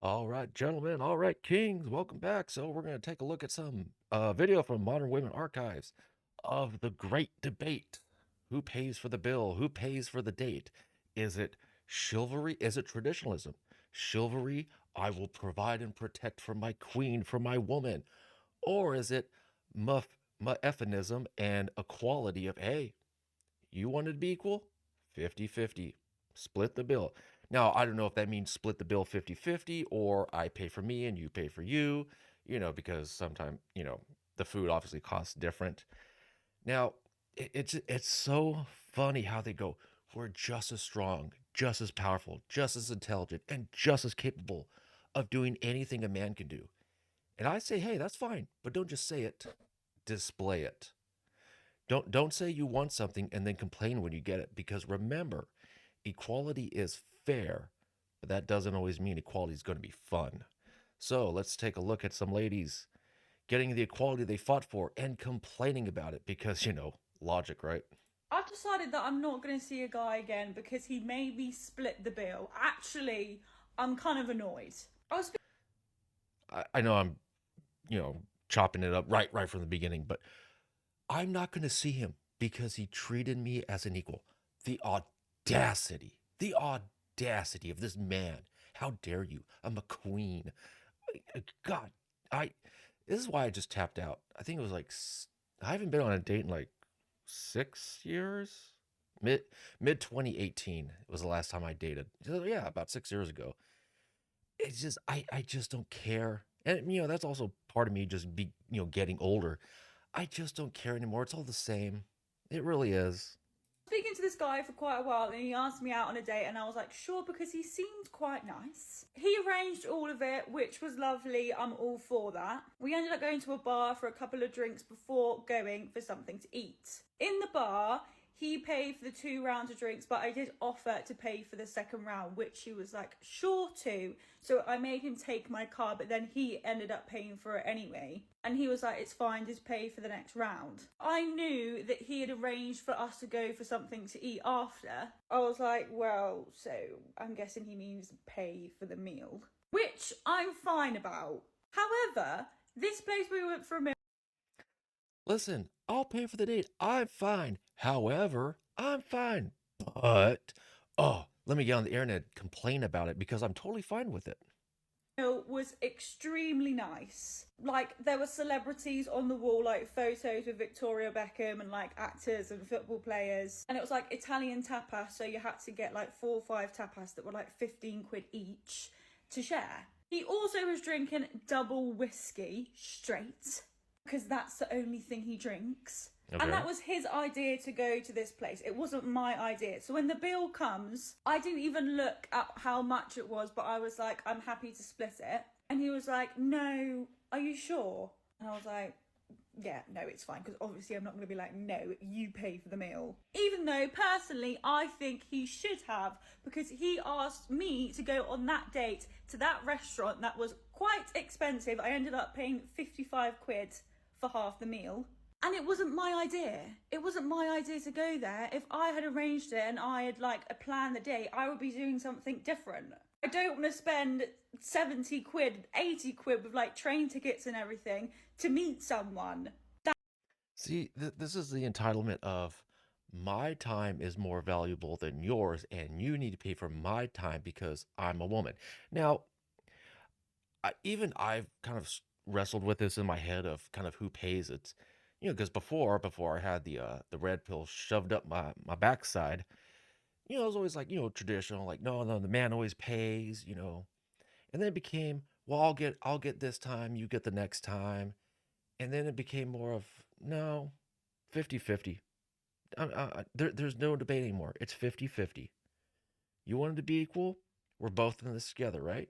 All right, gentlemen. All right, kings. Welcome back. So we're going to take a look at some video from Modern Women Archives of the great debate. Who pays for the bill? Who pays for the date? Is it chivalry? Is it traditionalism? Chivalry, I will provide and protect for my queen, for my woman. Or is it muff, and equality of, hey, you wanted to be equal? 50-50. Split the bill. Now, I don't know if that means split the bill 50-50 or I pay for me and you pay for you, because sometimes, the food obviously costs different. Now, it's so funny how they go, we're just as strong, just as powerful, just as intelligent, and just as capable of doing anything a man can do. And I say, hey, that's fine, but don't just say it, display it. Don't say you want something and then complain when you get it, because remember, equality is fair, but that doesn't always mean equality is going to be fun. So let's take a look at some ladies getting the equality they fought for and complaining about it because, logic, right? I've decided that I'm not going to see a guy again because he made me split the bill. Actually, I'm kind of annoyed. I was I know I'm, you know, chopping it up right from the beginning, but I'm not going to see him because he treated me as an equal. The the audacity of this man. How dare you? I'm a queen. God, I. This is why I just tapped out. I think it was like I haven't been on a date in like 6 years. Mid mid 2018 was the last time I dated. So, yeah, about 6 years ago. It's just I just don't care, and that's also part of me just getting older. I just don't care anymore. It's all the same. It really is. speaking to this guy for quite a while and he asked me out on a date and I was like, sure, because he seemed quite nice. He arranged all of it, which was lovely. I'm all for that. We ended up going to a bar for a couple of drinks before going for something to eat. In the bar, he paid for the 2 rounds of drinks, but I did offer to pay for the second round, which he was like, sure to. So I made him take my card, but then he ended up paying for it anyway. And he was like, it's fine, just pay for the next round. I knew that he had arranged for us to go for something to eat after. I was like, well, so I'm guessing he means pay for the meal, which I'm fine about. However, this place we went for a meal. Listen, I'll pay for the date. I'm fine. However, I'm fine. But let me get on the internet and complain about it because I'm totally fine with it. Was extremely nice. Like there were celebrities on the wall, like photos with Victoria Beckham and like actors and football players. And it was like Italian tapas, so you had to get like 4 or 5 tapas that were like 15 quid each to share. He also was drinking double whiskey straight because that's the only thing he drinks. And Okay. that was his idea to go to this place. It wasn't my idea. So when the bill comes, I didn't even look at how much it was, but I was like, I'm happy to split it. And he was like, no, are you sure? And I was like, yeah, no, it's fine. Because obviously I'm not going to be like, no, you pay for the meal. Even though personally, I think he should have, because he asked me to go on that date to that restaurant that was quite expensive. I ended up paying 55 quid for half the meal. And it wasn't my idea. It wasn't my idea to go there. If I had arranged it and I had like planned the date, I would be doing something different. I don't want to spend 70 quid, 80 quid with like train tickets and everything to meet someone. See, this is the entitlement of my time is more valuable than yours, and you need to pay for my time because I'm a woman. Now, even I've kind of wrestled with this in my head of kind of who pays it, because before I had the red pill shoved up my backside, it was always like traditional, like no, the man always pays, and then it became, well, I'll get this time, you get the next time, and then it became more of, no, 50-50. There's no debate anymore. It's 50-50. You wanted to be equal? We're both in this together, right?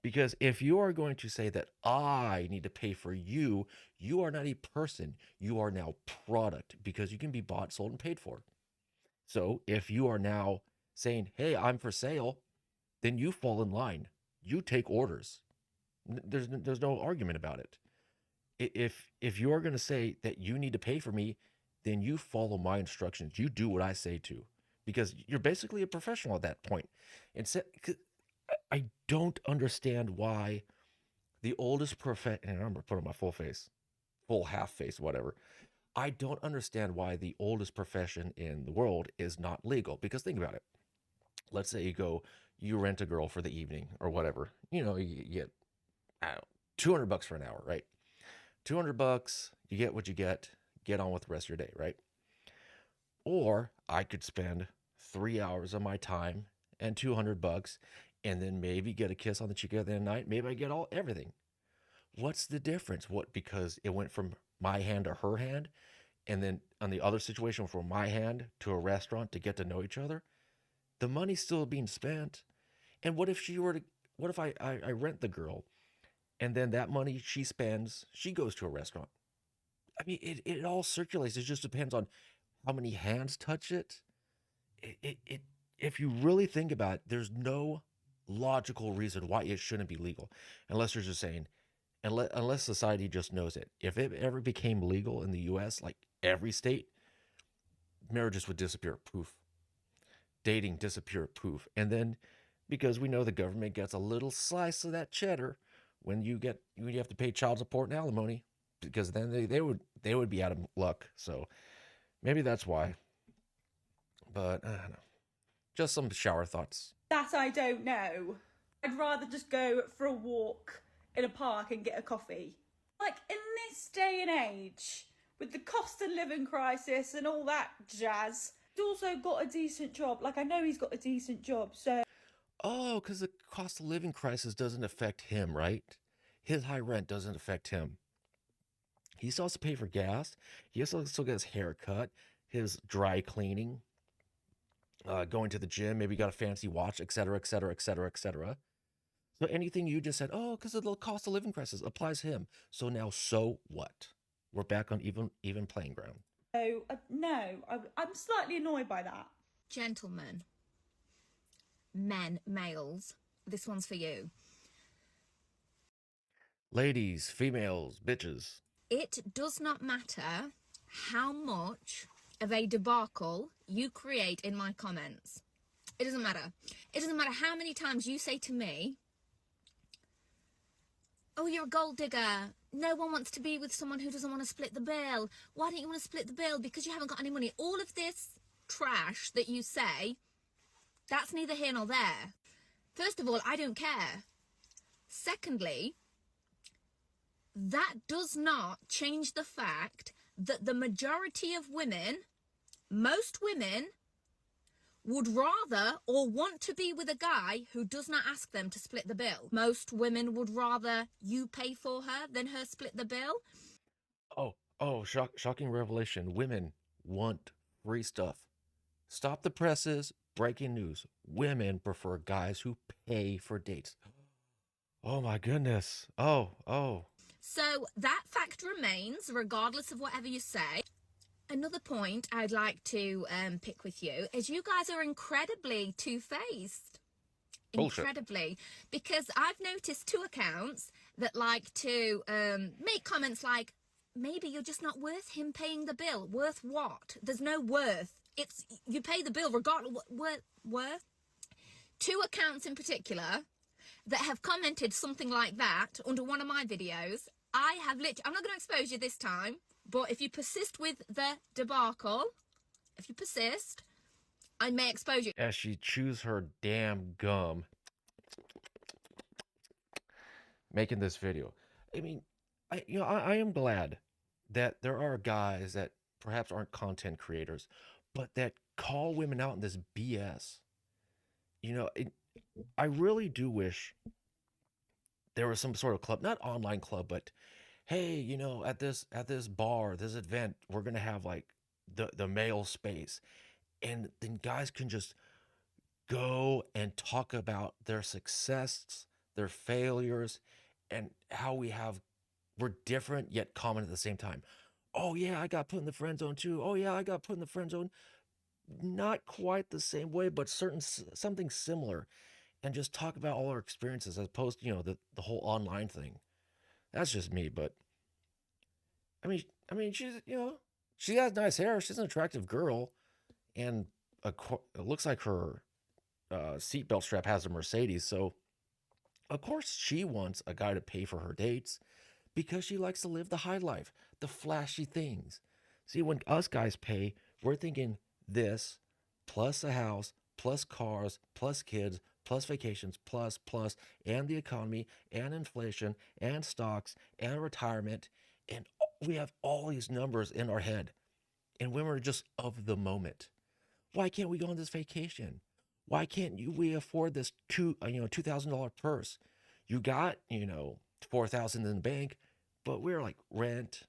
Because if you are going to say that I need to pay for you, you are not a person. You are now product because you can be bought, sold, and paid for. So if you are now saying, hey, I'm for sale, then you fall in line. You take orders. There's no argument about it. If you're going to say that you need to pay for me, then you follow my instructions. You do what I say to, because you're basically a professional at that point. And I don't understand why the oldest profession, and I'm gonna put on my full face, full half face, whatever. I don't understand why the oldest profession in the world is not legal. Because think about it. Let's say you rent a girl for the evening or whatever. You get, I don't know, 200 bucks for an hour, right? 200 bucks, you get what you get on with the rest of your day, right? Or I could spend 3 hours of my time and 200 bucks and then maybe get a kiss on the cheek at the end of the night. Maybe I get everything. What's the difference? What, because it went from my hand to her hand, and then on the other situation from my hand to a restaurant to get to know each other, the money's still being spent. And what if I rent the girl and then that money she spends, she goes to a restaurant? I mean, it all circulates. It just depends on how many hands touch it. If you really think about it, there's no logical reason why it shouldn't be legal, unless you're just saying, unless society just knows it. If it ever became legal in the U.S., like every state, marriages would disappear. Poof. Dating disappear. Poof. And then, because we know the government gets a little slice of that cheddar when you have to pay child support and alimony, because then they would be out of luck. So maybe that's why. But I don't know. Just some shower thoughts. That I don't know. I'd rather just go for a walk in a park and get a coffee. Like, in this day and age, with the cost of living crisis and all that jazz, he's also got a decent job. Like, I know he's got a decent job, so... Oh, because the cost of living crisis doesn't affect him, right? His high rent doesn't affect him. He still has to pay for gas. He also still gets his hair cut, his dry cleaning, going to the gym, maybe got a fancy watch, etc., etc., etc., etc. So anything you just said, oh, because of the cost of living crisis, applies to him. So now, so what? We're back on even playing ground. So, no, I'm slightly annoyed by that. Gentlemen, men, males, this one's for you. Ladies, females, bitches. It does not matter how much of a debacle you create in my comments. It doesn't matter. It doesn't matter how many times you say to me, oh, you're a gold digger. No one wants to be with someone who doesn't want to split the bill. Why don't you want to split the bill? Because you haven't got any money. All of this trash that you say, that's neither here nor there. First of all, I don't care. Secondly, that does not change the fact that the majority of women, most women, would rather or want to be with a guy who does not ask them to split the bill. Most women would rather you pay for her than her split the bill. Shocking revelation. Women want free stuff. Stop the presses. Breaking news. Women prefer guys who pay for dates. Oh my goodness. Oh. So that fact remains, regardless of whatever you say. Another point I'd like to pick with you is you guys are incredibly two-faced. Bullshit. Incredibly. Because I've noticed 2 accounts that like to make comments like, maybe you're just not worth him paying the bill. Worth what? There's no worth. It's you pay the bill regardless. Worth? 2 accounts in particular that have commented something like that under one of my videos. I'm not going to expose you this time, but if you persist with the debacle, I may expose you. As she chews her damn gum, making this video. I mean, I am glad that there are guys that perhaps aren't content creators, but that call women out in this BS. I really do wish there was some sort of club, not online club, but hey, at this bar, this event, we're gonna have like the male space, and then guys can just go and talk about their success, their failures, and how we're different yet common at the same time. Oh yeah, I got put in the friend zone too. Oh yeah, I got put in the friend zone. Not quite the same way, but something similar, and just talk about all our experiences as opposed to the whole online thing. That's just me, but I mean, she has nice hair. She's an attractive girl, and it looks like her seatbelt strap has a Mercedes. So Of course, she wants a guy to pay for her dates because she likes to live the high life, the flashy things. See, when us guys pay, we're thinking this plus a house, plus cars, plus kids, plus vacations, plus, and the economy, and inflation, and stocks, and retirement. And we have all these numbers in our head. And women are just of the moment. Why can't we go on this vacation? Why can't we afford this $2,000 purse? You got 4,000 in the bank, but we're like rent,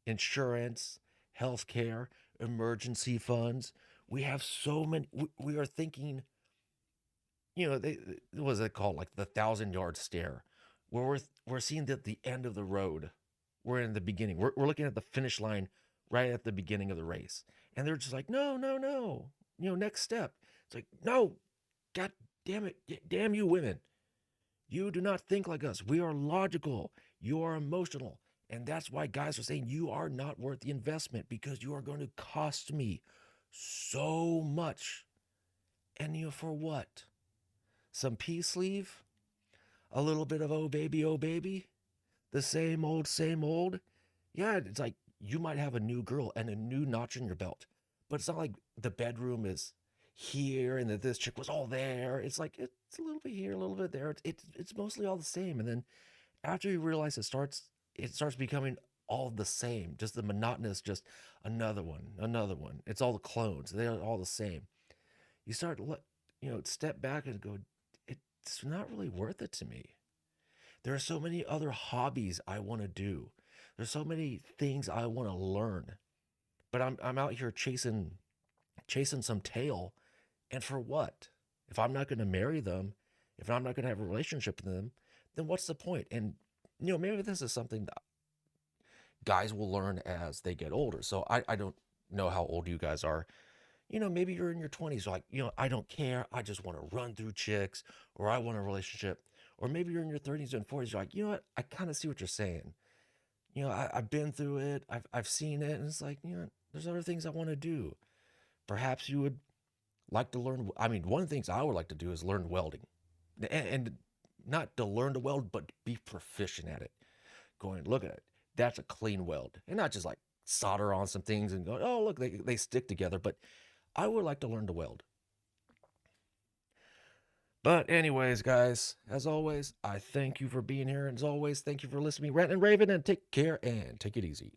insurance, healthcare, emergency funds. We have so many. We are thinking, what was it called, like the 1,000 yard stare, where we're seeing the end of the road. We're in the beginning. We're looking at the finish line right at the beginning of the race, and they're just like, no, no, no. Next step. It's like, no, God damn it, damn you women. You do not think like us. We are logical. You are emotional. And that's why guys are saying you are not worth the investment because you are going to cost me so much. And for what? Some peace sleeve? A little bit of oh baby, oh baby? The same old, same old? Yeah, it's like you might have a new girl and a new notch in your belt. But it's not like the bedroom is here and that this chick was all there. It's like it's a little bit here, a little bit there. It's mostly all the same. And then after you realize it starts becoming all the same. Just the monotonous, just another one, another one. It's all the clones. They're all the same. You start step back and go, it's not really worth it to me. There are so many other hobbies I want to do. There's so many things I want to learn. But I'm out here chasing some tail, and for what? If I'm not going to marry them, if I'm not going to have a relationship with them, then what's the point? And maybe this is something that guys will learn as they get older. So I don't know how old you guys are. Maybe you're in your 20s, like, I don't care. I just want to run through chicks, or I want a relationship. Or maybe you're in your 30s and 40s, you're like, you know what? I kind of see what you're saying. I've been through it. I've seen it. And it's like, there's other things I want to do. Perhaps you would like to learn. I mean, one of the things I would like to do is learn welding. And not to learn to weld, but be proficient at it. Going, look at it. That's a clean weld. And not just like solder on some things and go, oh, look, they stick together. But I would like to learn to weld. But anyways, guys, as always, I thank you for being here. And as always, thank you for listening to me rant and raving, and take care and take it easy.